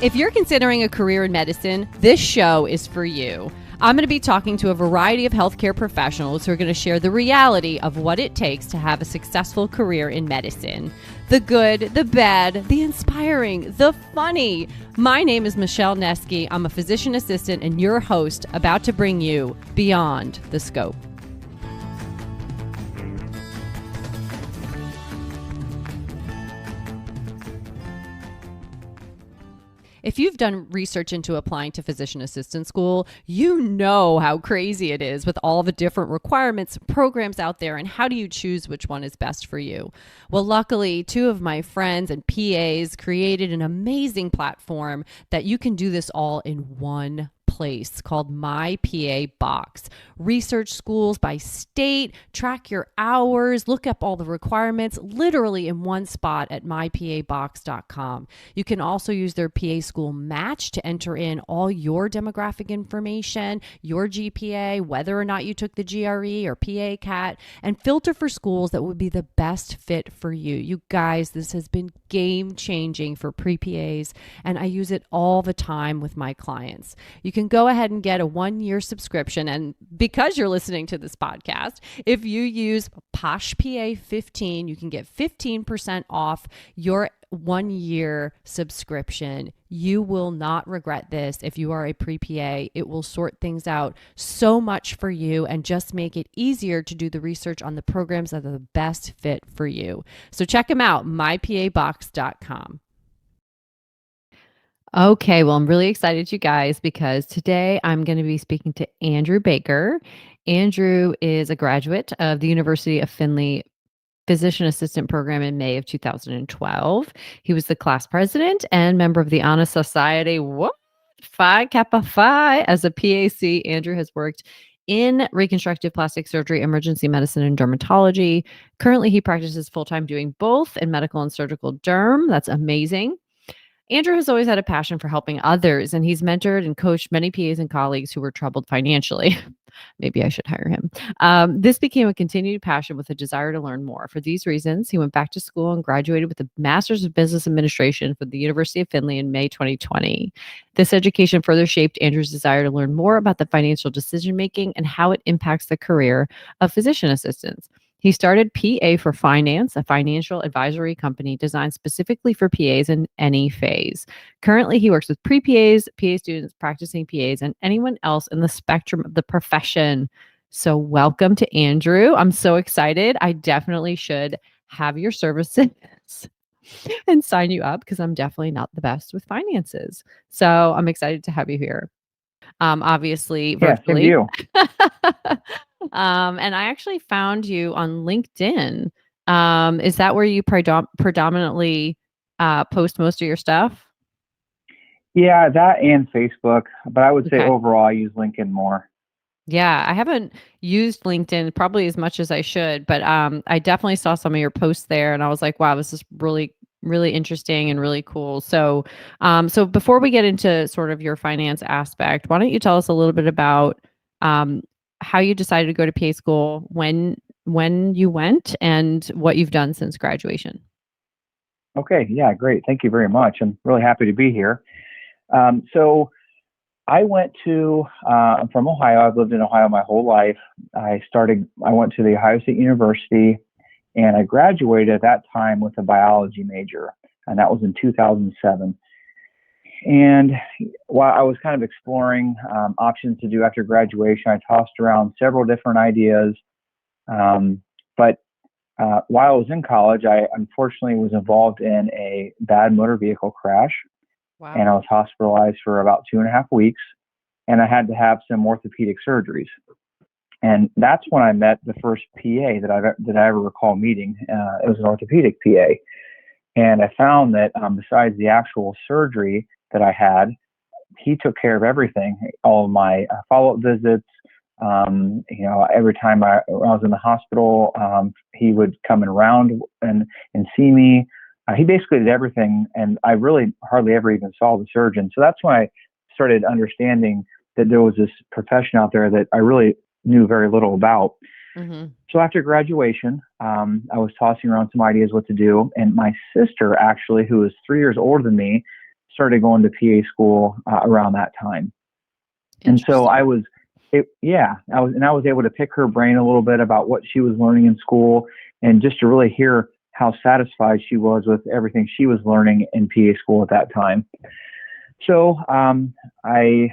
If you're considering a career in medicine, this show is for you. I'm going to be talking to a variety of healthcare professionals who are going to share the reality of what it takes to have a successful career in medicine. The good, the bad, the inspiring, the funny. My name is Michelle Neske. I'm a physician assistant and your host, about to bring you Beyond the Scope. If you've done research into applying to physician assistant school, you know how crazy it is with all the different requirements, programs out there, and how do you choose which one is best for you? Well, luckily, two of my friends and PAs created an amazing platform that you can do this all in one place called My PA Box. Research schools by state, track your hours, look up all the requirements, literally in one spot at mypabox.com. You can also use their PA school match to enter in all your demographic information, your GPA, whether or not you took the GRE or PA CAT, and filter for schools that would be the best fit for you. You guys, this has been game changing for pre-PAs, and I use it all the time with my clients. You can go ahead and get a 1-year subscription. And because you're listening to this podcast, if you use Posh PA 15, you can get 15% off your 1-year subscription. You will not regret this. If you are a pre-PA, it will sort things out so much for you and just make it easier to do the research on the programs that are the best fit for you. So check them out, mypabox.com. Okay, well, I'm really excited, you guys, because today I'm going to be speaking to Andrew Baker. Andrew is a graduate of the University of Findlay Physician Assistant Program in May of 2012. He was the class president and member of the Honor Society. What? Phi Kappa Phi. As a PAC, Andrew has worked in reconstructive plastic surgery, emergency medicine, and dermatology. Currently, he practices full-time doing both in medical and surgical derm. That's amazing. Andrew has always had a passion for helping others, and he's mentored and coached many PAs and colleagues who were troubled financially. Maybe I should hire him. This became a continued passion with a desire to learn more. For these reasons, he went back to school and graduated with a Master's of Business Administration from the University of Findlay in May 2020. This education further shaped Andrew's desire to learn more about the financial decision-making and how it impacts the career of physician assistants. He started PA for Finance, a financial advisory company designed specifically for PAs in any phase. Currently, he works with pre-PAs, PA students, practicing PAs, and anyone else in the spectrum of the profession. So welcome to Andrew. I'm so excited. I definitely should have your services and sign you up because I'm definitely not the best with finances. So I'm excited to have you here. Obviously, virtually. Yeah, same to you. And I actually found you on LinkedIn. Is that where you predominantly post most of your stuff? Yeah, that and Facebook, but I would say Okay. overall I use LinkedIn more. Yeah, I haven't used LinkedIn probably as much as I should, but I definitely saw some of your posts there, and I was like, wow, this is really, really interesting and really cool. So, so before we get into sort of your finance aspect, why don't you tell us a little bit about how you decided to go to PA school, when you went, and what you've done since graduation? Okay, yeah, great. Thank you very much. I'm really happy to be here. So I went to, I'm from Ohio. I've lived in Ohio my whole life. I went to the Ohio State University, and I graduated at that time with a biology major, and that was in 2007. And while I was kind of exploring options to do after graduation, I tossed around several different ideas. But while I was in college, I unfortunately was involved in a bad motor vehicle crash. Wow. And I was hospitalized for about 2.5 weeks, and I had to have some orthopedic surgeries. And that's when I met the first PA that I ever recall meeting. It was an orthopedic PA. And I found that besides the actual surgery that I had, he took care of everything, all of my follow-up visits. Every time I was in the hospital, he would come around and see me. He basically did everything, and I really hardly ever even saw the surgeon. So that's when I started understanding that there was this profession out there that I really knew very little about. Mm-hmm. So after graduation, I was tossing around some ideas what to do, and my sister, actually, who was 3 years older than me, started going to PA school around that time. And so Interesting. I was able to pick her brain a little bit about what she was learning in school, and just to really hear how satisfied she was with everything she was learning in PA school at that time. So I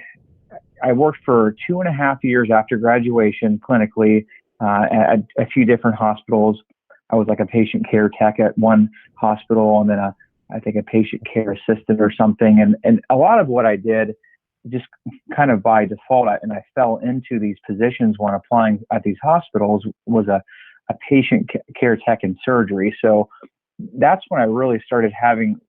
worked for 2.5 years after graduation clinically at a few different hospitals. I was like a patient care tech at one hospital, and then I think a patient care assistant or something. And a lot of what I did just kind of by default, and I fell into these positions when applying at these hospitals, was a patient care tech in surgery. So that's when I really started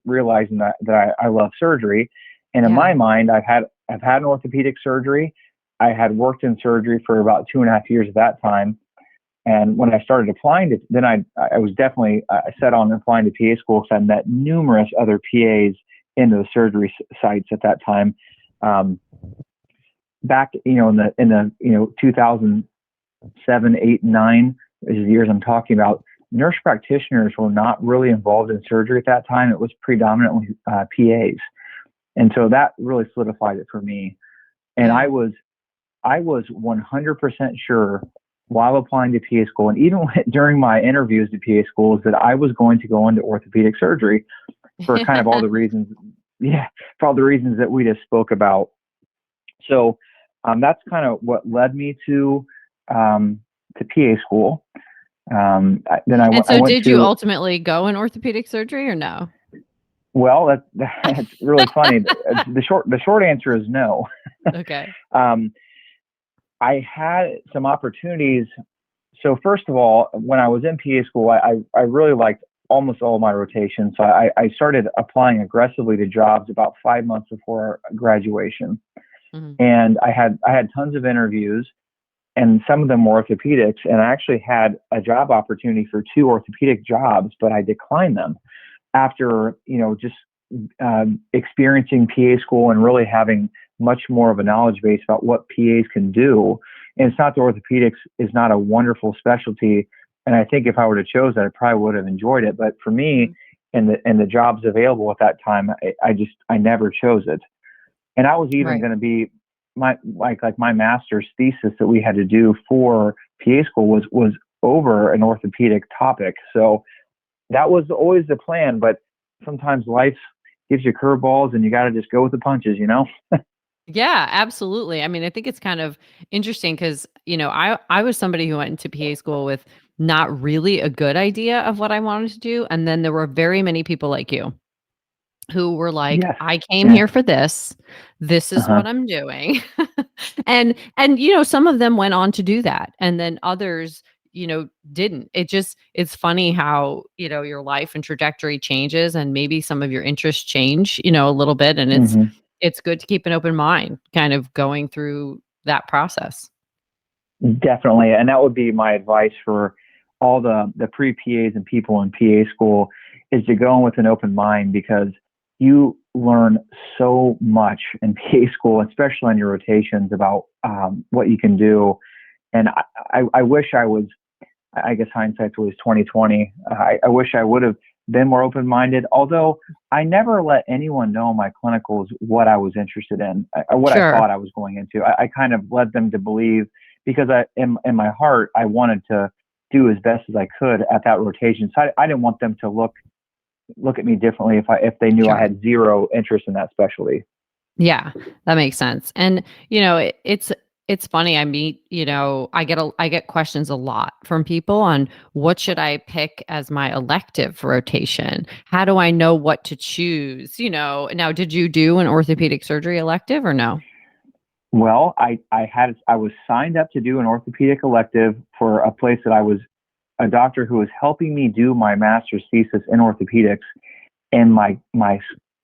realizing that I love surgery. And in my Yeah. mind, I've had an orthopedic surgery. I had worked in surgery for about 2.5 years at that time. And when I started applying to, then I was definitely set on applying to PA school, because I met numerous other PAs in the surgery sites at that time. Back, in the 2007, 8, 9 is the years I'm talking about. Nurse practitioners were not really involved in surgery at that time. It was predominantly PAs, and so that really solidified it for me. And Yeah. I was 100% sure while applying to PA school, and even during my interviews to PA schools, that I was going to go into orthopedic surgery for kind of all the reasons, for all the reasons that we just spoke about. So that's kind of what led me to PA school. And I so went did you to, ultimately go in orthopedic surgery or no? well, that's really funny. The short answer is no. Okay. um, I had some opportunities. So first of all, when I was in PA school, I really liked almost all my rotations. So I started applying aggressively to jobs about 5 months before graduation. Mhm. And I had tons of interviews, and some of them were orthopedics. And I actually had a job opportunity for 2 orthopedic jobs, but I declined them after, just experiencing PA school and really having much more of a knowledge base about what PAs can do. And it's not that orthopedics is not a wonderful specialty. And I think if I would have chose that, I probably would have enjoyed it. But for me, Mhm. and the jobs available at that time, I never chose it. And I was even Right. going to be my master's thesis that we had to do for PA school was over an orthopedic topic. So that was always the plan, but sometimes life gives you curveballs, and you got to just go with the punches. Yeah, absolutely. I mean, I think it's kind of interesting because, I was somebody who went into PA school with not really a good idea of what I wanted to do. And then there were very many people like you who were like, Yes. "I came Yeah. here for this. This is Uh-huh. what I'm doing." And some of them went on to do that, and then others, didn't. It's funny how, your life and trajectory changes, and maybe some of your interests change, a little bit, and it's Hmm. it's good to keep an open mind kind of going through that process. Definitely. And that would be my advice for all the pre-PAs and people in PA school, is to go in with an open mind, because you learn so much in PA school, especially on your rotations, about what you can do. And I wish I guess hindsight's always 2020. I wish I would have been more open-minded. Although I never let anyone know in my clinicals what I was interested in, or what I Sure. thought I was going into. I kind of led them to believe, because in my heart, I wanted to do as best as I could at that rotation. So I didn't want them to look at me differently if they knew I Sure. had zero interest in that specialty. Yeah, that makes sense. And it's funny. I meet, I get questions a lot from people on what should I pick as my elective rotation? How do I know what to choose? Now did you do an orthopedic surgery elective or no? Well, I was signed up to do an orthopedic elective for a place that I was a doctor who was helping me do my master's thesis in orthopedics, and my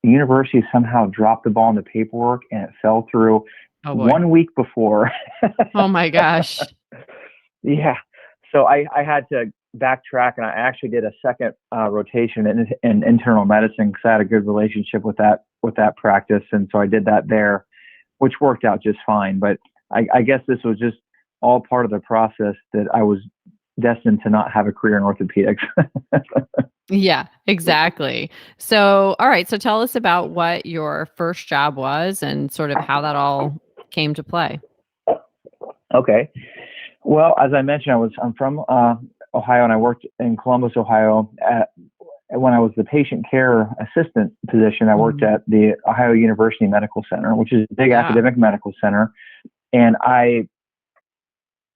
university somehow dropped the ball in the paperwork, and it fell through Oh boy. 1 week before. Oh my gosh. Yeah, so I had to backtrack, and I actually did a second rotation in internal medicine, because I had a good relationship with that practice, and so I did that there, which worked out just fine. But I guess this was just all part of the process, that I was destined to not have a career in orthopedics. Yeah, exactly. So, all right. So tell us about what your first job was and sort of how that all came to play. Okay. Well, as I mentioned, I'm from Ohio, and I worked in Columbus, Ohio. When I was the patient care assistant position, I worked Mhm. at the Ohio University Medical Center, which is a big Yeah. academic medical center. And I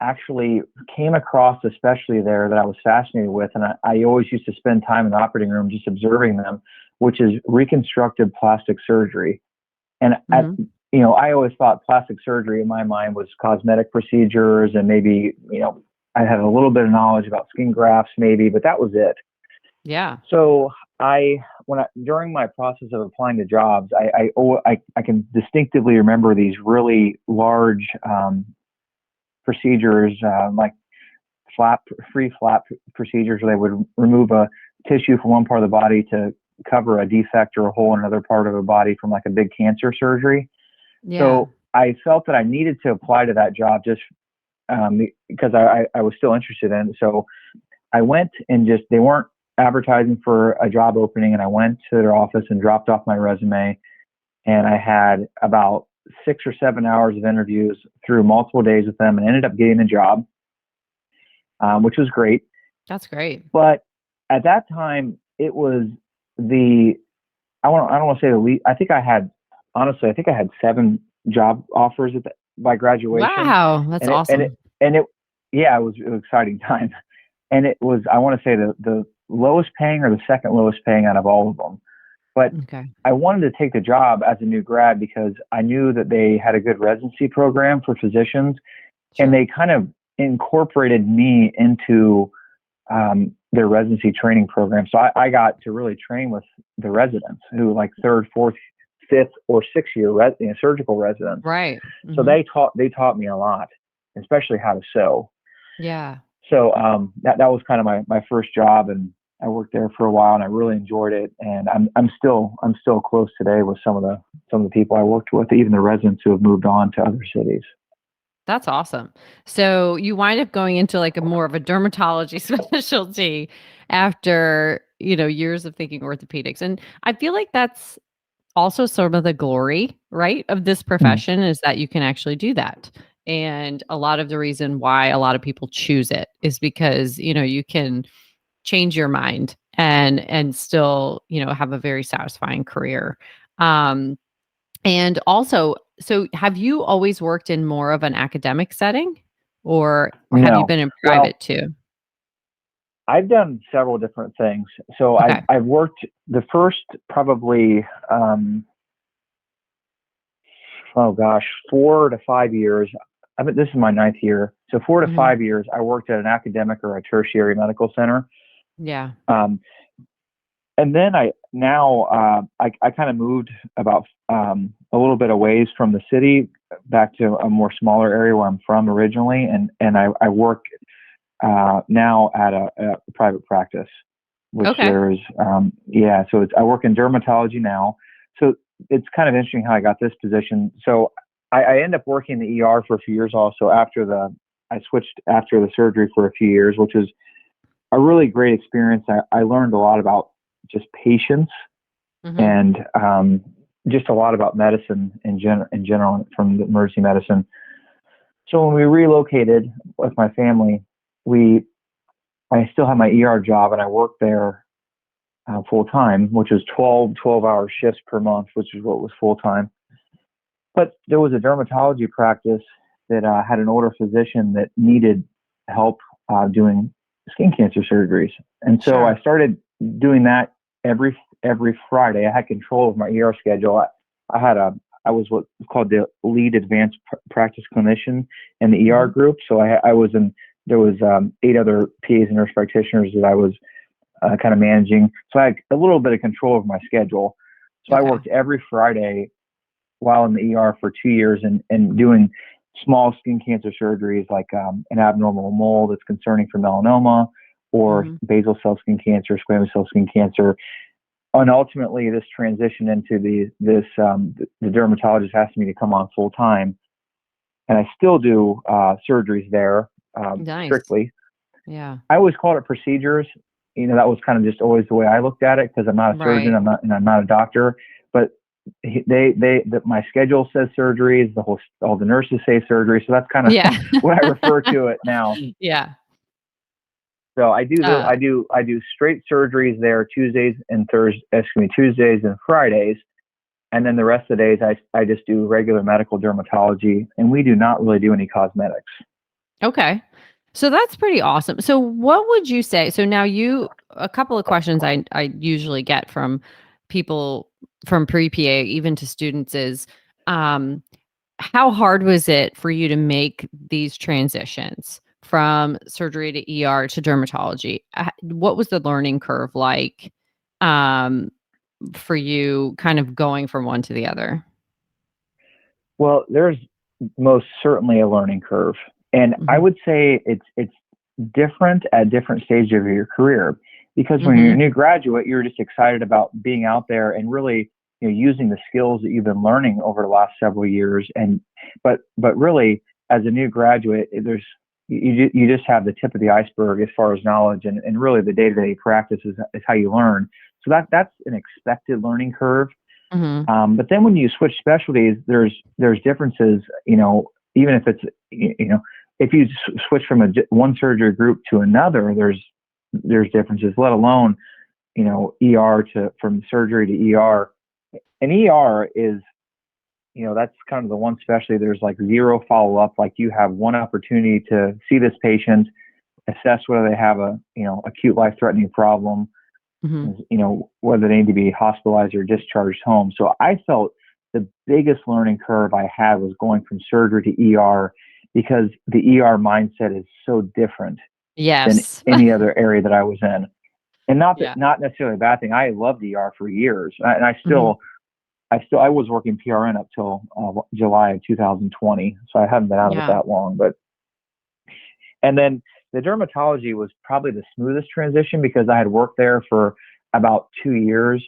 actually came across a specialty there that I was fascinated with, and I always used to spend time in the operating room just observing them, which is reconstructive plastic surgery. And Mhm. I always thought plastic surgery in my mind was cosmetic procedures, and maybe I had a little bit of knowledge about skin grafts, maybe, but that was it. Yeah. So during my process of applying to jobs, I can distinctively remember these really large procedures, like free flap procedures, where they would remove a tissue from one part of the body to cover a defect or a hole in another part of the body from like a big cancer surgery. Yeah. So I felt that I needed to apply to that job just because I was still interested in it. So I went and just, they weren't advertising for a job opening, and I went to their office and dropped off my resume. And I had about 6 or 7 hours of interviews through multiple days with them, and ended up getting the job, which was great. That's great. But at that time, it was the I don't want to say the least. I think I had 7 job offers by graduation, Wow, that's and it and it awesome. and it yeah, it was an exciting time, and it was, I want to say, the lowest paying or the second lowest paying out of all of them. But Okay. I wanted to take the job as a new grad because I knew that they had a good residency program for physicians, and Sure. they kind of incorporated me into their residency training program. So I got to really train with the residents who, like, third, fourth, fifth, or 6 year surgical residents. Right. So Mhm. they taught me a lot, especially how to sew. Yeah. So that was kind of my first job, and I worked there for a while, and I really enjoyed it. And I'm still close today with some of the people I worked with, even the residents who have moved on to other cities. That's awesome. So you wind up going into like a more of a dermatology specialty after, years of thinking orthopedics. And I feel like that's also some of the glory, right, of this Mm. profession is that you can actually do that. And a lot of the reason why a lot of people choose it is because, you can change your mind and still, have a very satisfying career. Um and also, so have you always worked in more of an academic setting or have you No, been in well, private too? I've done several different things. So I've Okay. I've worked the first probably oh gosh, 4 to 5 years. I mean, this is my ninth year. So four to Mhm. five years, I worked at an academic or a tertiary medical center. Yeah. Um, and then I kind of moved about a little bit away from the city, back to a more smaller area where I'm from originally, and I work now at a private practice, which Okay. there's yeah. So I work in dermatology now. So it's kind of interesting how I got this position. So I end up working in the ER for a few years. Also, I switched after the surgery for a few years, which is a really great experience. I learned a lot about just patients, Mhm. and just a lot about medicine in general from the emergency medicine. So when we relocated with my family, we I still have my ER job, and I work there full time, which is 12-hour shifts per month, which is what was full time. But there was a dermatology practice that had an older physician that needed help doing skin cancer surgeries, and so I Sure. started doing that every Friday. I had control of my ER schedule. I had a I was what's called the lead advanced practice clinician in the ER Mhm. group. So I was in there was 8 other PAs and nurse practitioners that I was kind of managing. So I had a little bit of control of my schedule. So I Okay. worked every Friday while in the ER for 2 years, and doing small skin cancer surgeries, like an abnormal mole that's concerning for melanoma, or Mhm. basal cell skin cancer, squamous cell skin cancer. And ultimately, this transitioned into the dermatologist asked me to come on full time, and I still do surgeries there, Nice. strictly. Yeah. I always called it procedures, that was kind of just always the way I looked at it because I'm not a surgeon, Right. I'm not a doctor, but my schedule says surgeries, all the nurses say surgery, so that's kind of Yeah. what I refer to it now. Yeah. So Uh, I do straight surgeries there Tuesdays and Fridays, and then the rest of the days I just do regular medical dermatology, and we do not really do any cosmetics. okay. So that's pretty awesome. So what would you say? So now a couple of questions I usually get from people from pre-PA, even to students is, um, how hard was it for you to make these transitions from surgery to ER to dermatology? What was the learning curve like, um, for you kind of going from one to the other? Well, there's most certainly a learning curve, and I Mhm. would say it's different at different stages of your career because when you're a Mhm. new graduate, you're just excited about being out there and really using the skills that you've been learning over the last several years. And but really, as a new graduate, you just have the tip of the iceberg as far as knowledge, and really the day-to-day practice is how you learn. So that's an expected learning curve. Mhm. But then when you switch specialties, there's differences. Even if it's if you switch from one surgery group to another, there's differences. Let alone ER to from surgery to ER. And ER is that's kind of the one specialty. There's like zero follow up. Like you have one opportunity to see this patient, assess whether they have a acute life threatening problem, Mhm. whether they need to be hospitalized or discharged home. So I felt the biggest learning curve I had was going from surgery to ER because the ER mindset is so different than Yes. any other area that I was in. And Yeah. not necessarily a bad thing. I loved ER for years, and Mhm. I was working PRN up till July of 2020, so I haven't been out of it Yeah. that long. But and then the dermatology was probably the smoothest transition because I had worked there for about 2 years.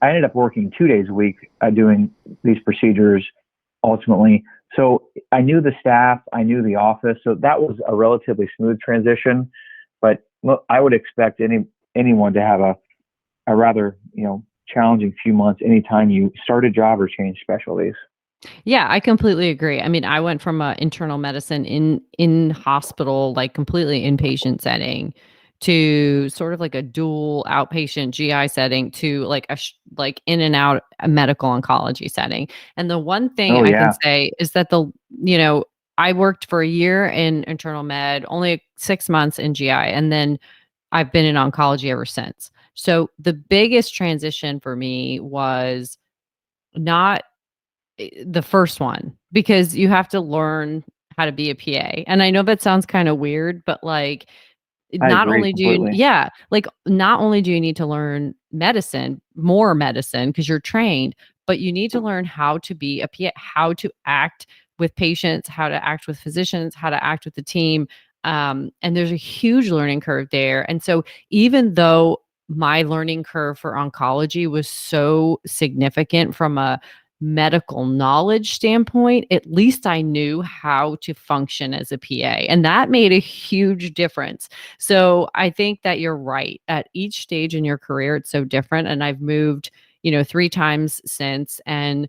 I ended up working 2 days a week doing these procedures ultimately. So I knew the staff, I knew the office. So that was a relatively smooth transition. But look, I would expect anyone to have a rather, challenging few months anytime you start a job or change specialties. Yeah, I completely agree. I mean, I went from internal medicine in hospital, like completely inpatient setting, to sort of like a dual outpatient GI setting, to like like in and out a medical oncology setting. And the one thing Oh I can yeah, say is that you know, I worked for a year in internal med, only 6 months in GI, and then I've been in oncology ever since. So the biggest transition for me was not the first one, because you have to learn how to be a PA. And I know that sounds kind of weird, but like, I not agree only do you completely. yeah, like, not only do you need to learn more medicine, because 'cause you're trained, but you need to learn how to be a PA, how to act with patients, how to act with physicians, how to act with the team, and there's a huge learning curve there. And so even though my learning curve for oncology was so significant from a medical knowledge standpoint, at least I knew how to function as a PA, and that made a huge difference. So I think that you're right. At each stage in your career, it's so different. And I've moved, 3 times since. And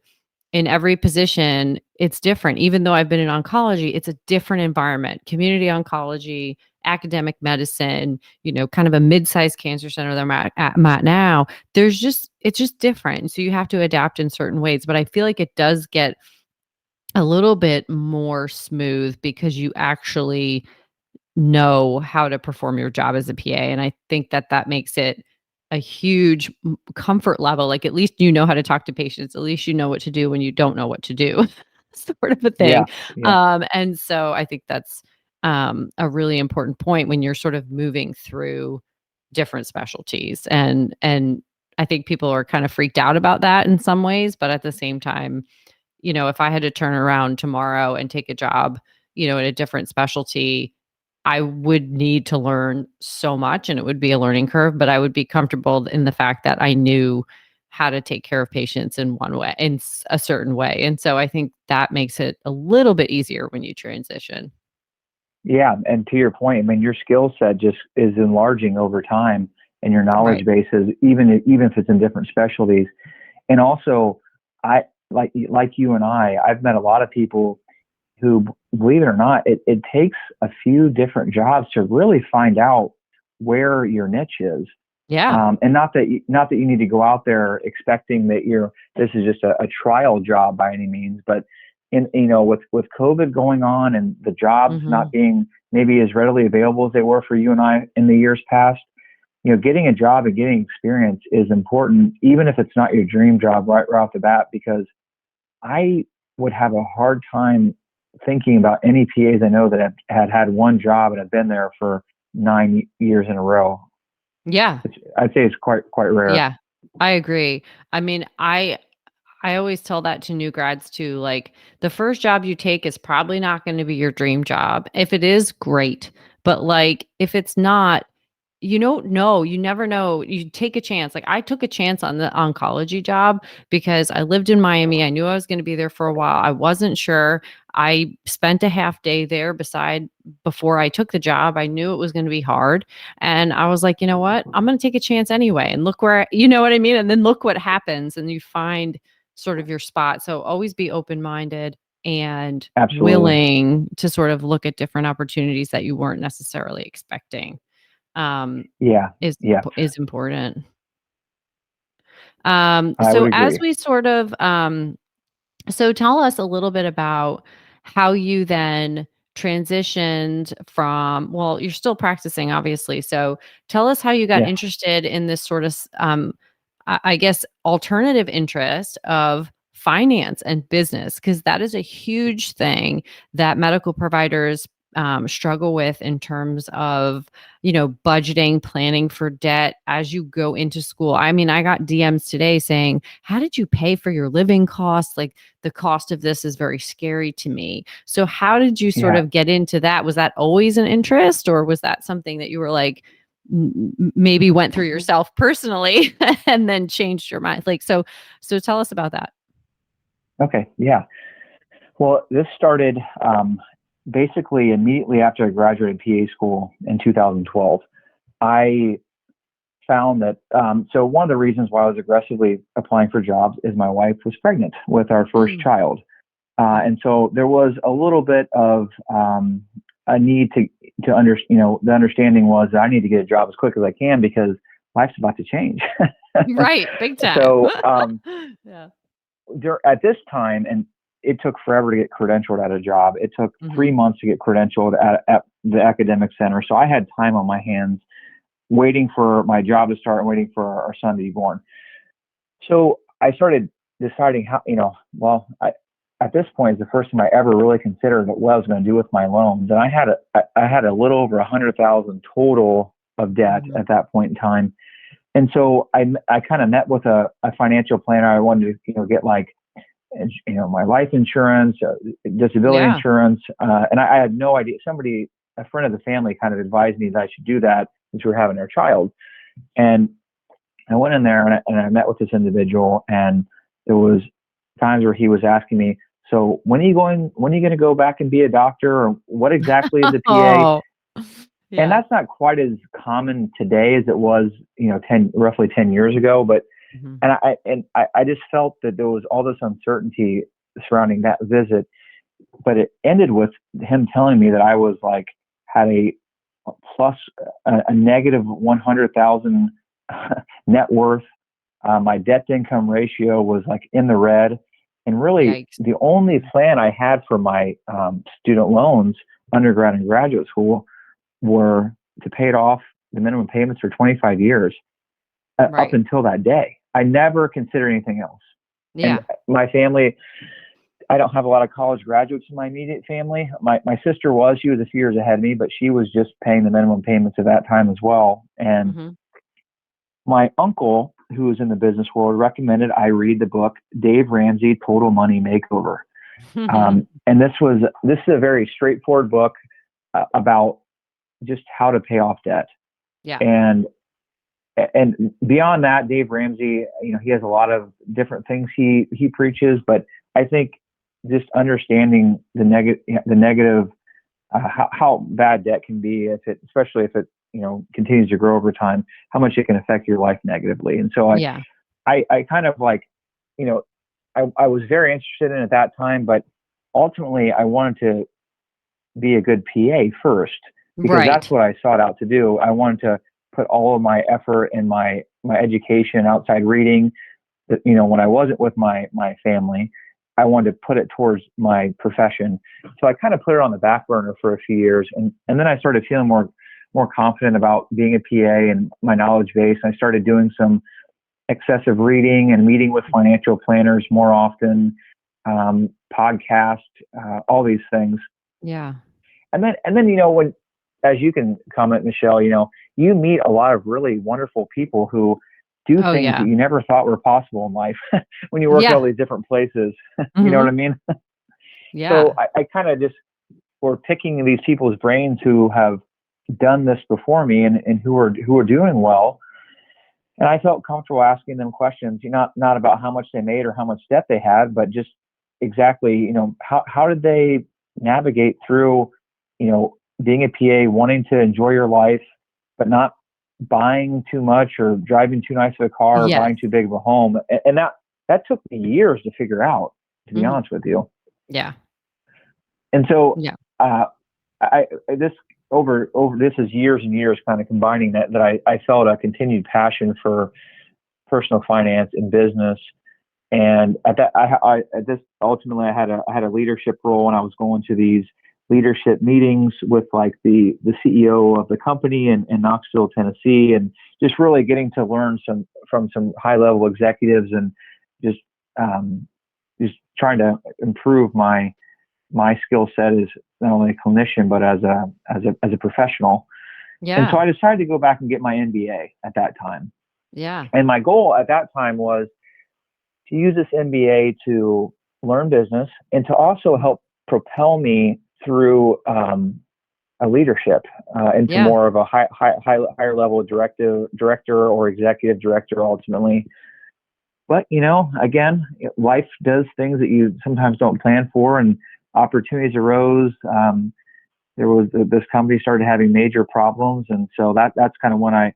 in every position, it's different. Even though I've been in oncology, it's a different environment. Community oncology, academic medicine, kind of a mid-sized cancer center that I'm at now. It's just different. So you have to adapt in certain ways. But I feel like it does get a little bit more smooth because you actually know how to perform your job as a PA, and I think that that makes it a huge comfort level. Like, at least you know how to talk to patients. At least you know what to do when you don't know what to do, sort of a thing. Yeah, yeah. And so I think that's a really important point when you're sort of moving through different specialties. And I think people are kind of freaked out about that in some ways, but at the same time, if I had to turn around tomorrow and take a job, in a different specialty, I would need to learn so much and it would be a learning curve, but I would be comfortable in the fact that I knew how to take care of patients in one way, a certain way. And so I think that makes it a little bit easier when you transition. Yeah, and to your point, I mean, your skill set just is enlarging over time. and your Right. knowledge bases, even if it's in different specialties. And also, I like you and I've met a lot of people who, believe it or not, it takes a few different jobs to really find out where your niche is. Yeah. And not that you need to go out there expecting that this is just a trial job by any means, but with COVID going on and the jobs not Mhm. being maybe as readily available as they were for you and I in the years past, getting a job and getting experience is important, even if it's not your dream job right off the bat, because I would have a hard time thinking about any PAs I know that have had one job and have been there for 9 years in a row. Yeah. I'd say it's quite rare. Yeah. I agree. I mean, I always tell that to new grads too. Like, the first job you take is probably not going to be your dream job. If it is, great. But like, if it's not, you don't know. You never know. You take a chance. Like, I took a chance on the oncology job because I lived in Miami. I knew I was going to be there for a while. I wasn't sure. I spent a half day there before I took the job. I knew it was going to be hard. And I was like, you know what? I'm going to take a chance anyway. And look where, you know what I mean? And then look what happens. And you find sort of your spot. So always be open-minded and Absolutely. willing to sort of look at different opportunities that you weren't necessarily expecting, um, Yeah. is Yeah. is important. I would So as agree. we sort of, so tell us a little bit about how you then transitioned from, well, you're still practicing, obviously. So tell us how you got Yes. interested in this sort of, I guess, alternative interest of finance and business, because that is a huge thing that medical providers struggle with in terms of, budgeting, planning for debt as you go into school. I mean, I got DMs today saying, how did you pay for your living costs? Like, the cost of this is very scary to me. So how did you sort Yeah. of get into that? Was that always an interest, or was that something that you were like, maybe went through yourself personally and then changed your mind? Like, so tell us about that. Okay. Yeah. Well, this started basically immediately after I graduated PA school in 2012. I found that so one of the reasons why I was aggressively applying for jobs is my wife was pregnant with our first Mm, child. mhm. And so there was a little bit of a need to the understanding was that I need to get a job as quick as I can because life's about to change. Right, big time. So Yeah. at this time, and it took forever to get credentialed at a job. It took three Mhm. months to get credentialed at the academic center. So I had time on my hands waiting for my job to start and waiting for our son to be born. So I started deciding at this point, it's the first time I ever really considered what I was going to do with my loans. And I had a little over 100,000 total of debt Mhm. at that point in time. And so I kind of met with a financial planner. I wanted to, get like, my life insurance, disability Yeah. insurance. And I had no idea. A friend of the family kind of advised me that I should do that since we were having our child. And I went in there and I met with this individual, and there was times where he was asking me, "So when are you going to go back and be a doctor, or what exactly is a PA?" Oh, And yeah. that's not quite as common today as it was, roughly 10 years ago. But Mhm. I just felt that there was all this uncertainty surrounding that visit. But it ended with him telling me that I was like had a plus a negative 100,000 net worth. My debt to income ratio was like in the red. And really, Yikes. the only Mhm. plan I had for my student loans, undergrad and graduate school, were to pay it off the minimum payments for 25 years up Right. until that day. I never considered anything else. And Yeah. my family, I don't have a lot of college graduates in my immediate family. My sister she was a few years ahead of me, but she was just paying the minimum payments at that time as well. And Mhm. my uncle, who was in the business world, recommended I read the book Dave Ramsey Total Money Makeover. And this is a very straightforward book about just how to pay off debt. Yeah. And beyond that, Dave Ramsey, he has a lot of different things he preaches, but I think just understanding the negative how bad debt can be, especially if it continues to grow over time, how much it can affect your life negatively. And so Yeah. I kind of like, you know, I was very interested in it at that time, but ultimately I wanted to be a good PA first because that's Right. what I sought out to do. I wanted to put all of my effort and my education, outside reading, when I wasn't with my family, I wanted to put it towards my profession. So I kind of put it on the back burner for a few years, and then I started feeling more confident about being a PA and my knowledge base. I started doing some excessive reading and meeting with financial planners more often, podcast, all these things. Yeah. And then when, as you can comment, Michelle, you meet a lot of really wonderful people who do Oh, things that yeah. you never thought were possible in life when you work at Yeah. all these different places. You know what Hmm. I mean? So Yeah. I kind of just were picking these people's brains who have done this before me, and who are doing well. And I felt comfortable asking them questions, not about how much they made or how much debt they had, but just exactly, how did they navigate through, being a PA, wanting to enjoy your life, but not buying too much or driving too nice of a car or Yes. buying too big of a home. And that took me years to figure out, to be Hmm. honest with you. Yeah. And so, Yeah. uh, this over this is years and years kind of combining that I felt a continued passion for personal finance and business. And at that, at this ultimately, I had a leadership role, and I was going to these leadership meetings with like the CEO of the company in Knoxville, Tennessee, and just really getting to learn from some high level executives, and just um, just trying to improve my skill set as not only a clinician but as a professional. And so Yeah. I decided to go back and get my MBA at that time. Yeah. And my goal at that time was to use this MBA to learn business and to also help propel me through a leadership into Yeah. more of a higher level director or executive director ultimately. But again, life does things that you sometimes don't plan for, and opportunities arose. There was this company started having major problems, and so that's kind of when I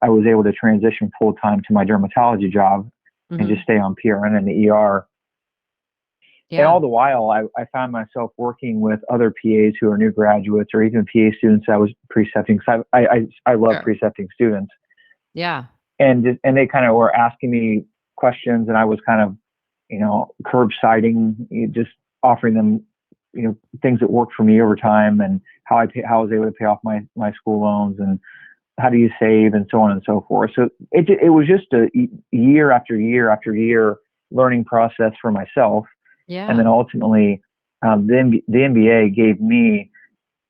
was able to transition full time to my dermatology job and Hmm. just stay on PRN in the ER. And Yeah. all the while, I found myself working with other PAs who are new graduates or even PA students I was precepting. Because I love Sure. precepting students, Yeah. and they kind of were asking me questions, and I was kind of curb siding, just offering them things that worked for me over time, and how I was able to pay off my school loans, and how do you save, and so on and so forth. So it was just a year after year after year learning process for myself. And then Yeah. ultimately, the MBA gave me,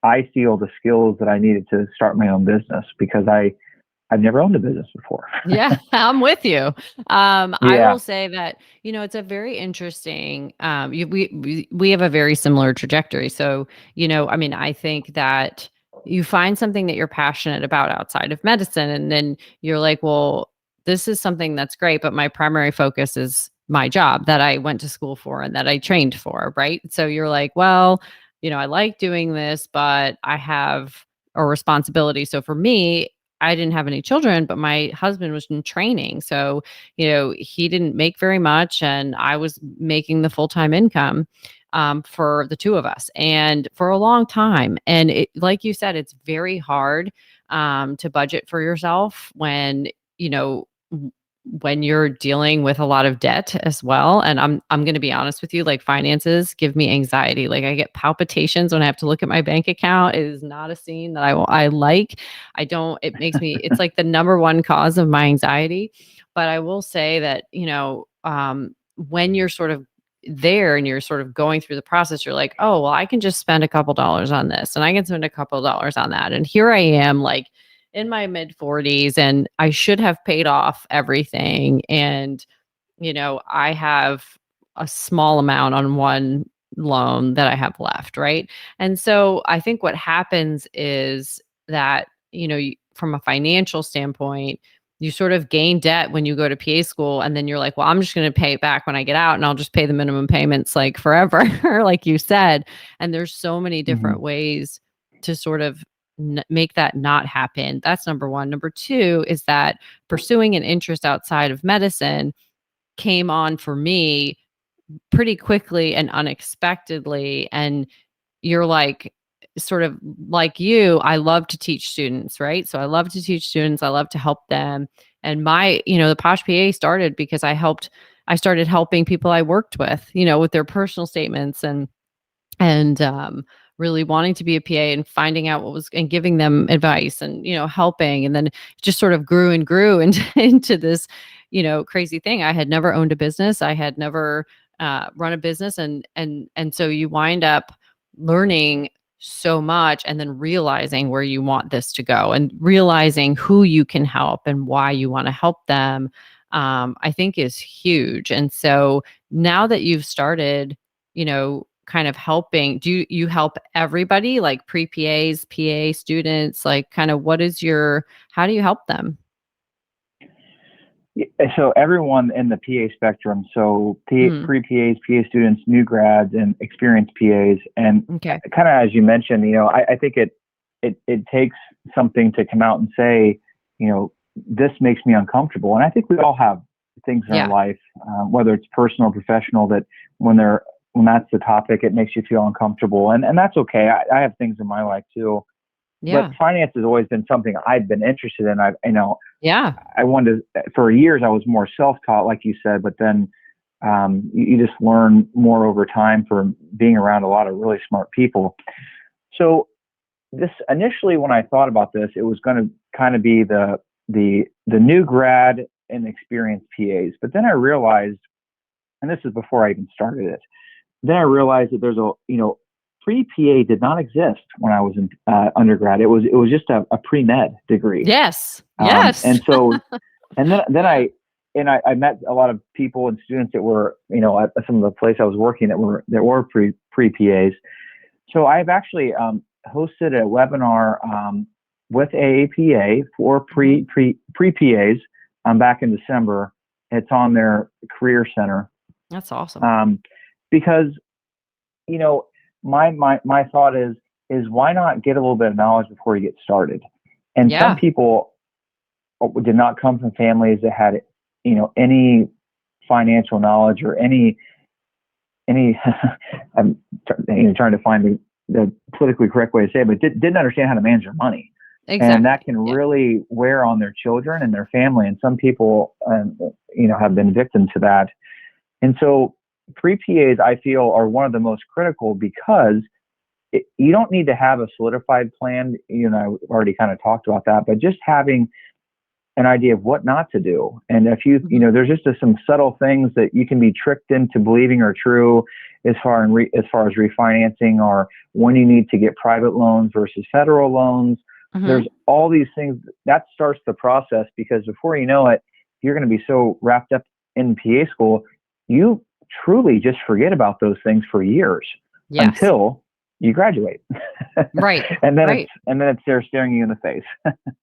I feel, the skills that I needed to start my own business, because I've never owned a business before. Yeah, I'm with you. I Yeah. will say that, it's a very interesting, we have a very similar trajectory. So, I mean, I think that you find something that you're passionate about outside of medicine, and then you're like, well, this is something that's great, but my primary focus is my job that I went to school for and that I trained for, right? So you're like, well, I like doing this, but I have a responsibility. So for me, I didn't have any children, but my husband was in training. So, he didn't make very much, and I was making the full time income for the two of us and for a long time. And like you said, it's very hard to budget for yourself when, you know, when you're dealing with a lot of debt as well. And I'm going to be honest with you, like finances give me anxiety. Like I get palpitations when I have to look at my bank account. It is not a scene that I like. I don't, it makes me, it's like the number one cause of my anxiety. But I will say that, when you're sort of there and you're sort of going through the process, you're like, oh, well, I can just spend a couple dollars on this and I can spend a couple dollars on that. And here I am, like in my mid 40s, and I should have paid off everything. And, I have a small amount on one loan that I have left. Right. And so I think what happens is that, from a financial standpoint, you sort of gain debt when you go to PA school. And then you're like, well, I'm just going to pay it back when I get out and I'll just pay the minimum payments like forever, like you said. And there's so many Hmm. different ways to sort of make that not happen. That's number one. Number two is that pursuing an interest outside of medicine came on for me pretty quickly and unexpectedly. And you're like, sort of like you, I love to teach students, right? So I love to teach students. I love to help them. And the Posh PA started because I started helping people I worked with, with their personal statements and really wanting to be a PA and finding out what was and giving them advice and helping, and then it just sort of grew and grew into this crazy thing. I had never owned a business. I had never run a business, and so you wind up learning so much and then realizing where you want this to go and realizing who you can help and why you want to help them. I think is huge. And so now that you've started kind of helping, do you help everybody, like pre-PAs, PA students, like kind of how do you help them? So everyone in the PA spectrum, so Mhm. pre-PAs, PA students, new grads, and experienced PAs, and Okay. kind of as you mentioned, I think it takes something to come out and say, this makes me uncomfortable, and I think we all have things in our Yeah. life, whether it's personal or professional, that when that's the topic, it makes you feel uncomfortable, and that's okay. I have things in my life too, but Yeah. finance has always been something I've been interested in. Yeah. I wanted for years, I was more self-taught, like you said, but then you just learn more over time from being around a lot of really smart people. So this initially, when I thought about this, it was going to kind of be the new grad and experienced PAs. But then I realized, and this is before I even started it, then I realized that there's pre-PA did not exist when I was in undergrad. It was just a pre-med degree. Yes. And Yes. so, Yeah. I met a lot of people and students that were, at some of the place I was working that were pre PAs. So I've actually hosted a webinar with AAPA for Hmm. pre PAs back in December. It's on their career center, That's awesome. um, because you know my thought is why not get a little bit of knowledge before you get started? And some Yeah. people did not come from families that had any financial knowledge or any I'm trying to find the politically correct way to say it, but didn't understand how to manage their money, and that Exactly. can Yeah. really wear on their children and their family, and some people have been victim to that. And so pre PAs, I feel, are one of the most critical because you don't need to have a solidified plan. I already kind of talked about that, but just having an idea of what not to do. And if Hmm. there's just some subtle things that you can be tricked into believing are true as far as refinancing or when you need to get private loans versus federal loans. Hmm. There's all these things that starts the process, because before you know it, you're going to be so wrapped up in PA school, you truly just forget about those things for years Yes. until you graduate. Right. Right. And then it's there staring you in the face.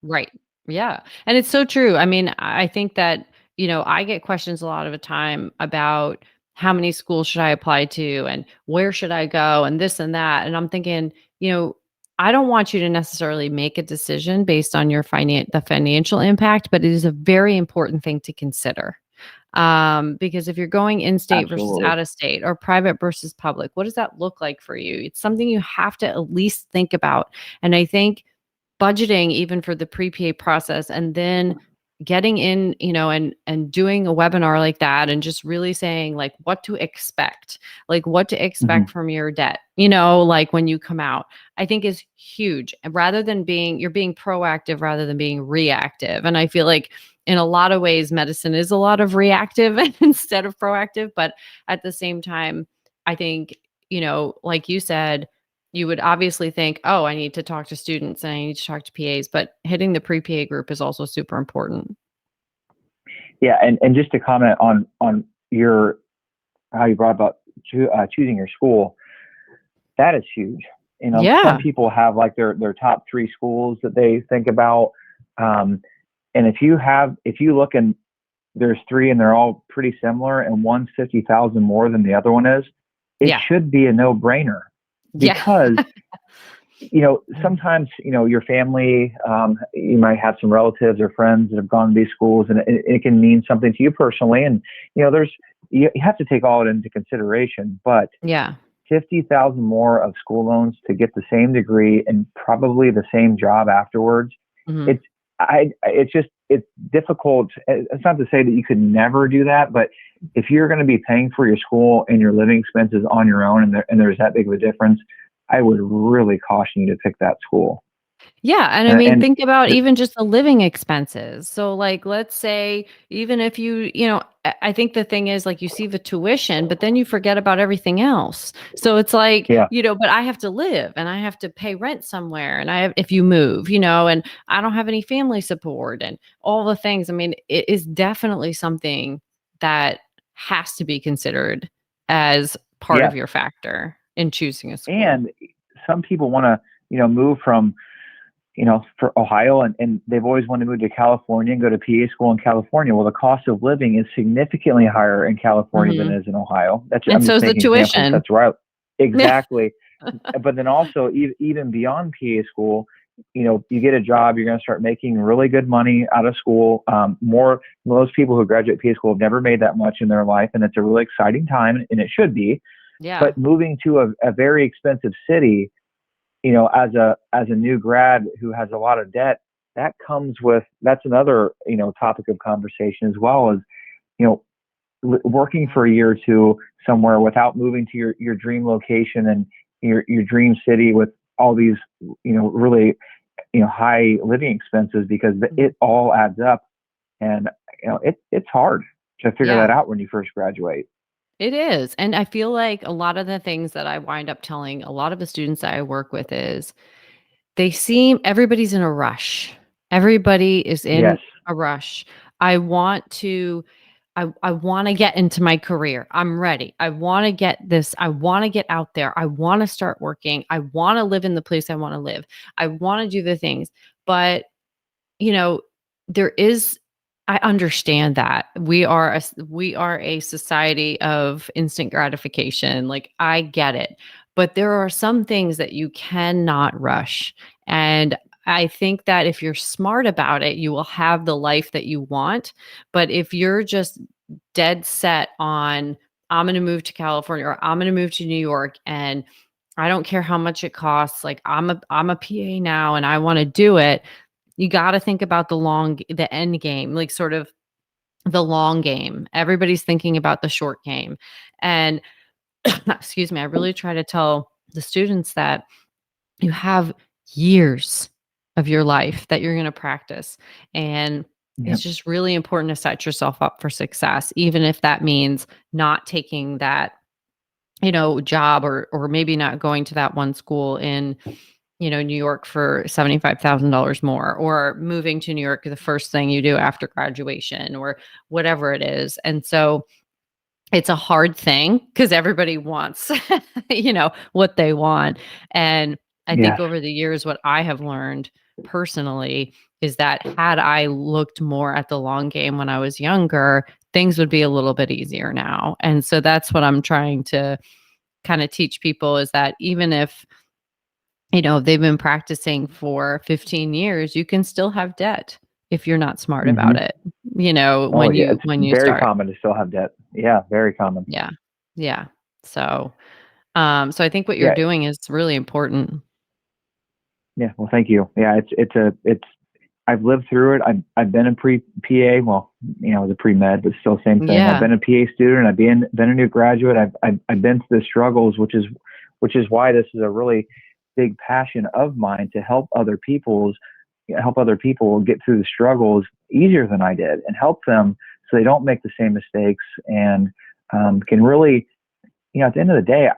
Right. Yeah. And it's so true. I mean, I think that, I get questions a lot of the time about how many schools should I apply to and where should I go and this and that. And I'm thinking, I don't want you to necessarily make a decision based on the financial impact, but it is a very important thing to consider. Because if you're going in state versus Absolutely. out of state or private versus public, what does that look like for you? It's something you have to at least think about. And I think budgeting even for the pre-PA process and then getting in, and doing a webinar like that and just really saying like what to Hmm. expect from your debt, like when you come out, I think is huge. And rather than you're being proactive rather than being reactive. And I feel like in a lot of ways, medicine is a lot of reactive instead of proactive. But at the same time, I think, like you said, you would obviously think, oh, I need to talk to students and I need to talk to PAs, but hitting the pre-PA group is also super important. Yeah, and just to comment on your how you brought about choosing your school, that is huge. Some Yeah. people have like their top three schools that they think about, um, and if you look and there's three and they're all pretty similar, and one's 50,000 more than the other one is, it Yeah. should be a no brainer Yeah. because Sometimes, your family, you might have some relatives or friends that have gone to these schools, and it can mean something to you personally. And, you have to take all it into consideration, but Yeah. 50,000 more of school loans to get the same degree and probably the same job afterwards. Hmm. It's, it's difficult. It's not to say that you could never do that, but if you're going to be paying for your school and your living expenses on your own, and there's that big of a difference, I would really caution you to pick that school. Yeah, and I And, mean, and think about th- even just the living expenses. So, like, let's say even if I think the thing is like you see the tuition, but then you forget about everything else. So it's like, yeah, but I have to live and I have to pay rent somewhere, and I have if you move, and I don't have any family support and all the things. I mean, it is definitely something that has to be considered as part of yes. your factor in choosing a school. And some people want to, move from, for Ohio, and they've always wanted to move to California and go to PA school in California. Well, the cost of living is significantly higher in California than Hmm. it is in Ohio. And I'm so just is the making examples. tuition. That's right. Exactly. But then also, even beyond PA school, you get a job, you're going to start making really good money out of school. Most people who graduate PA school have never made that much in their life, and it's a really exciting time, and it should be. Yeah. But moving to a very expensive city, as a new grad who has a lot of debt, that's another, topic of conversation, as well as, you know, working for a year or two somewhere without moving to your dream location and your dream city with all these, really, high living expenses, because Mhm. it all adds up. And, it's hard to figure Yeah, that out when you first graduate. it is. And I feel like a lot of the things that I wind up telling a lot of the students that I work with is everybody's in a rush. Everybody is in Yes. a rush. I want to I want to get into my career. I'm ready. I want to get this. I want to get out there. I want to start working. I want to live in the place I want to live. I want to do the things. But you know, there is I understand that. We are a society of instant gratification. Like I get it. But there are some things that you cannot rush. And I think that if you're smart about it, you will have the life that you want. But if you're just dead set on I'm going to move to California or I'm going to move to New York and I don't care how much it costs, like I'm a PA now and I want to do it, you gotta think about the end game, like, sort of the long game. Everybody's thinking about the short game, and excuse me, I really try to tell the students that you have years of your life that you're gonna practice, and Yeah. it's just really important to set yourself up for success, even if that means not taking that, job or maybe not going to that one school in New York for $75,000 more, or moving to New York the first thing you do after graduation, or whatever it is. And so it's a hard thing because everybody wants, what they want. And I think Yes. over the years, what I have learned personally is that had I looked more at the long game when I was younger, things would be a little bit easier now. And so that's what I'm trying to kind of teach people is that even if they've been practicing for 15 years, you can still have debt if you're not smart about Hmm. it, Oh, when yeah. you It's when you very start. common to still have debt. Yeah. Very common. Yeah. Yeah. So, so I think what you're Yeah. doing is really important. Yeah. Well, thank you. Yeah. I've lived through it. I've been a pre PA. Well, as a pre med, but still same thing. I've Yeah. been a PA student. I've been a new graduate. I've been through the struggles, which is why this is a really big passion of mine, to help other people get through the struggles easier than I did, and help them so they don't make the same mistakes, and can really, at the end of the day,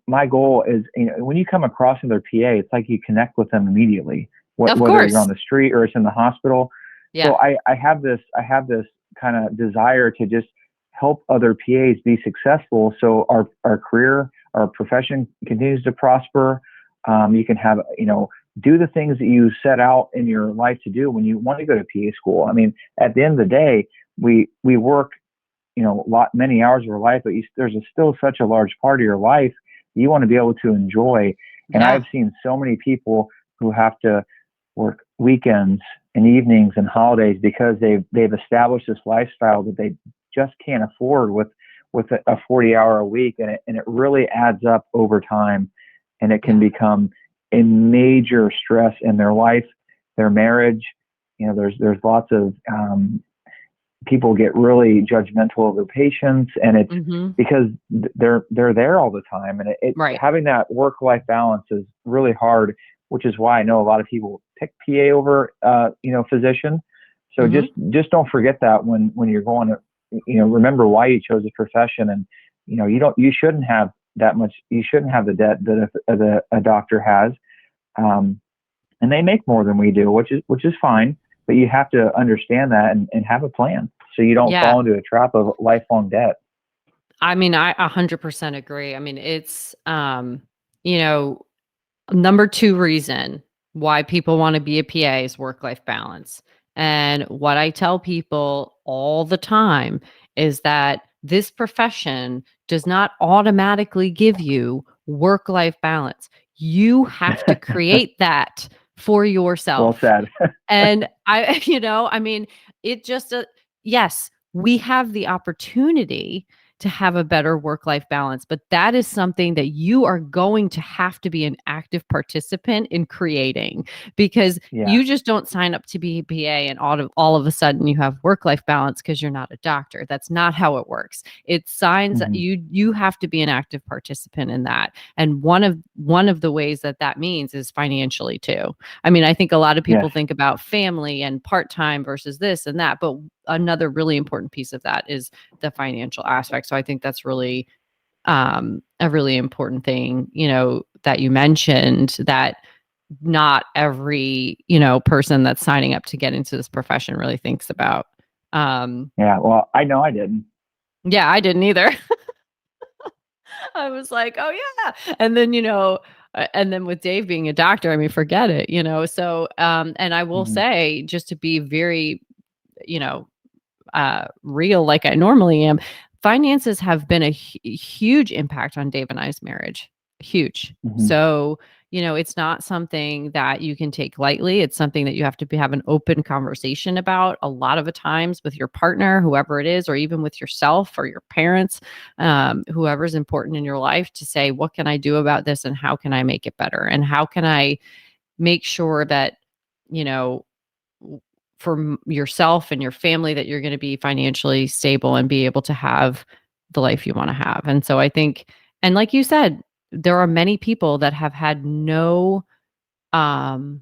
my goal is, when you come across another PA, it's like you connect with them immediately, Of whether you're on course. the street or it's in the hospital. Yeah. So I have this kind of desire to just help other PAs be successful, so our career, our profession continues to prosper. You can have, do the things that you set out in your life to do when you want to go to PA school. I mean, at the end of the day, we work, many hours of our life, but there's still such a large part of your life you want to be able to enjoy. And Yeah. I've seen so many people who have to work weekends and evenings and holidays because they've established this lifestyle that they just can't afford with a 40-hour a week, and it really adds up over time, and it can Yeah. become a major stress in their life, their marriage. There's lots of people get really judgmental of their patients, and it's Hmm. because they're there all the time, and Right. having that work life balance is really hard, which is why I know a lot of people pick PA over physician. So Hmm. just don't forget that when you're going to, remember why you chose a profession. And you shouldn't have that much, you shouldn't have the debt that a doctor has. um, and they make more than we do, which is fine. But you have to understand that, and have a plan so you don't Yeah. fall into a trap of lifelong debt. I mean, I 100% agree. I mean, it's, you know, number two reason why people want to be a PA is work life balance. And what I tell people all the time is that this profession does not automatically give you work life balance. You have to create that for Well yourself. said. And I, I mean, it just, yes, we have the opportunity to have a better work life balance, but that is something that you are going to have to be an active participant in creating, because Yeah. you just don't sign up to be a PA and all of a sudden you have work life balance because you're not a doctor. That's not how it works. It's signs that Hmm. you have to be an active participant in that. And one of the ways that that means is financially too. I mean, I think a lot of Yes. people think about family and part-time versus this and that, but another really important piece of that is the financial aspect. So I think that's really a really important thing, that you mentioned, that not every, person that's signing up to get into this profession really thinks about. Um, Yeah. Well, I know I didn't. yeah, I didn't either. I was like, "Oh yeah." And then, and then with Dave being a doctor, I mean, forget it, So, and I will Hmm. say, just to be very, you know, real like I normally am, finances have been a huge impact on Dave and I's marriage. Huge. Hmm. So, it's not something that you can take lightly. It's something that you have to have an open conversation about a lot of the times with your partner, whoever it is, or even with yourself or your parents, whoever's important in your life, to say, what can I do about this and how can I make it better? And how can I make sure that, you know, for yourself and your family, that you're going to be financially stable and be able to have the life you want to have. And so I think, and like you said, there are many people that have had no um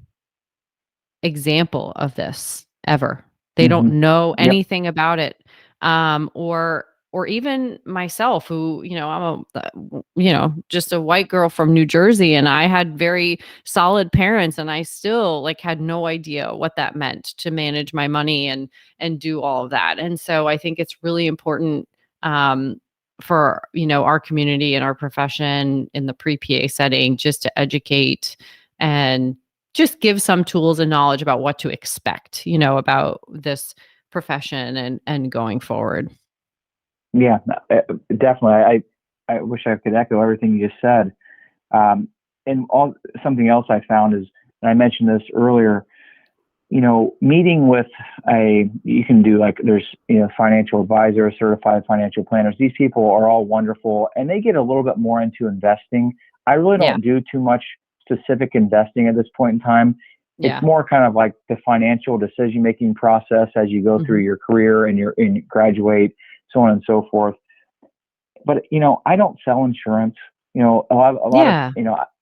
example of this ever. They don't Hmm. know Yep. anything about it. Or even myself, who, I'm just a white girl from New Jersey, and I had very solid parents, and I still like had no idea what that meant to manage my money and do all of that. And so I think it's really important, for, our community and our profession in the pre-PA setting, just to educate and just give some tools and knowledge about what to expect, about this profession and going forward. Yeah. Definitely. I wish I could echo everything you just said. Um, and something else I found is, and I mentioned this earlier, meeting with you can do, like, there's, financial advisor, certified financial planners. These people are all wonderful, and they get a little bit more into investing. I really Yeah. don't do too much specific investing at this point in time. It's Yeah. more kind of like the financial decision making process as you go through Mhm. your career and you graduate, so on and so forth. But I don't sell insurance. A lot of Yeah.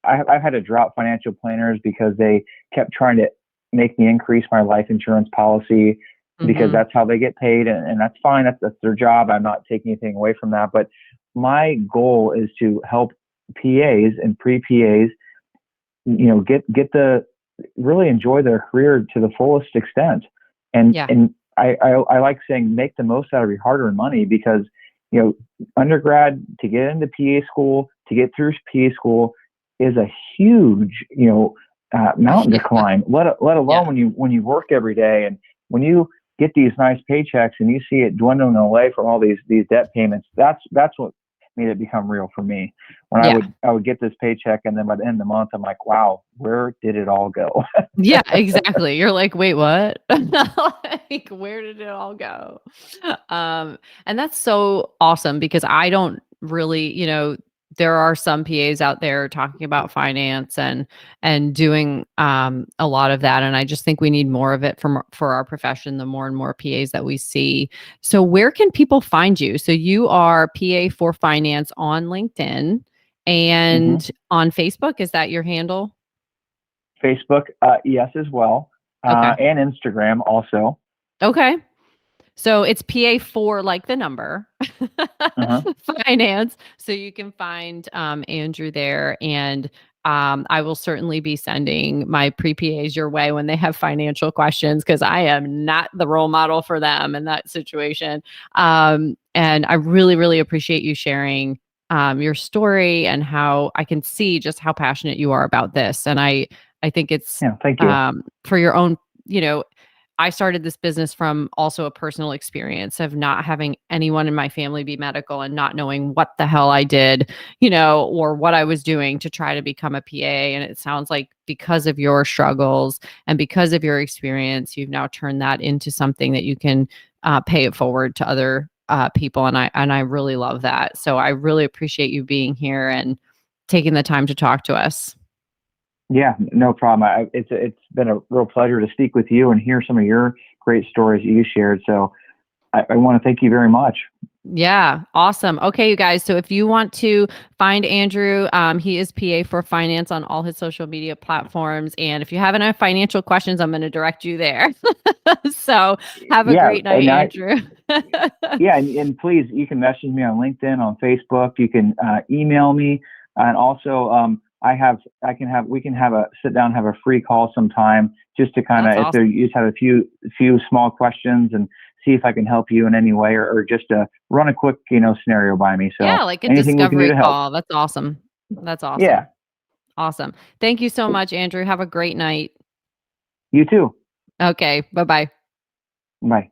I've had to drop financial planners because they kept trying to make me increase my life insurance policy, because Mhm. that's how they get paid, and that's fine. That's their job. I'm not taking anything away from that. But my goal is to help PAs and pre PAs, get the really enjoy their career to the fullest extent. And Yeah. and I like saying, make the most out of your hard-earned money, because undergrad, to get into PA school, to get through PA school, is a huge mountain to Yeah. climb. Let alone Yeah. when you work every day, and when you get these nice paychecks and you see it dwindling away from all these debt payments. That's what made it become real for me. When Yeah. I would get this paycheck, and then by the end of the month, I'm like, wow, where did it all go? Yeah, exactly. You're like, "Wait, what?" Like, "Where did it all go?" Um, and that's so awesome because I don't really, there are some PAs out there talking about finance and doing a lot of that, and I just think we need more of it for our profession, the more and more PAs that we see. So where can people find you? So you are PA for finance on LinkedIn Hmm. and on Facebook, is that your handle? Facebook, yes, as well, Okay. and Instagram also. Okay. So it's PA for like the number Uh-huh. finance. So you can find Andrew there. And I will certainly be sending my pre PAs your way when they have financial questions because I am not the role model for them in that situation. And I really, really appreciate you sharing your story and how I can see just how passionate you are about this. And I think it's Yeah, thank you. for your own, you know, I started this business from also a personal experience of not having anyone in my family be medical and not knowing what the hell I did, or what I was doing to try to become a PA. And it sounds like because of your struggles and because of your experience, you've now turned that into something that you can pay it forward to other people. And I really love that. So I really appreciate you being here and taking the time to talk to us. Yeah, no problem. It's been a real pleasure to speak with you and hear some of your great stories that you shared. So I want to thank you very much. Yeah, awesome. Okay, you guys. So if you want to find Andrew, he is PA for finance on all his social media platforms. And if you have any financial questions, I'm going to direct you there. So have a Yeah, great night, and Andrew. yeah, and please, you can message me on LinkedIn, on Facebook. You can email me, and also I can have we can have a sit down, have a free call sometime, just to kind of That's if there awesome. you just have a few small questions and see if I can help you in any way, or just run a quick scenario by me. So Yeah, like a anything we can do discovery to help. call. That's awesome. That's Yeah, awesome. Awesome. Thank you so much, Andrew. Have a great night. you too. Okay, bye bye. Bye.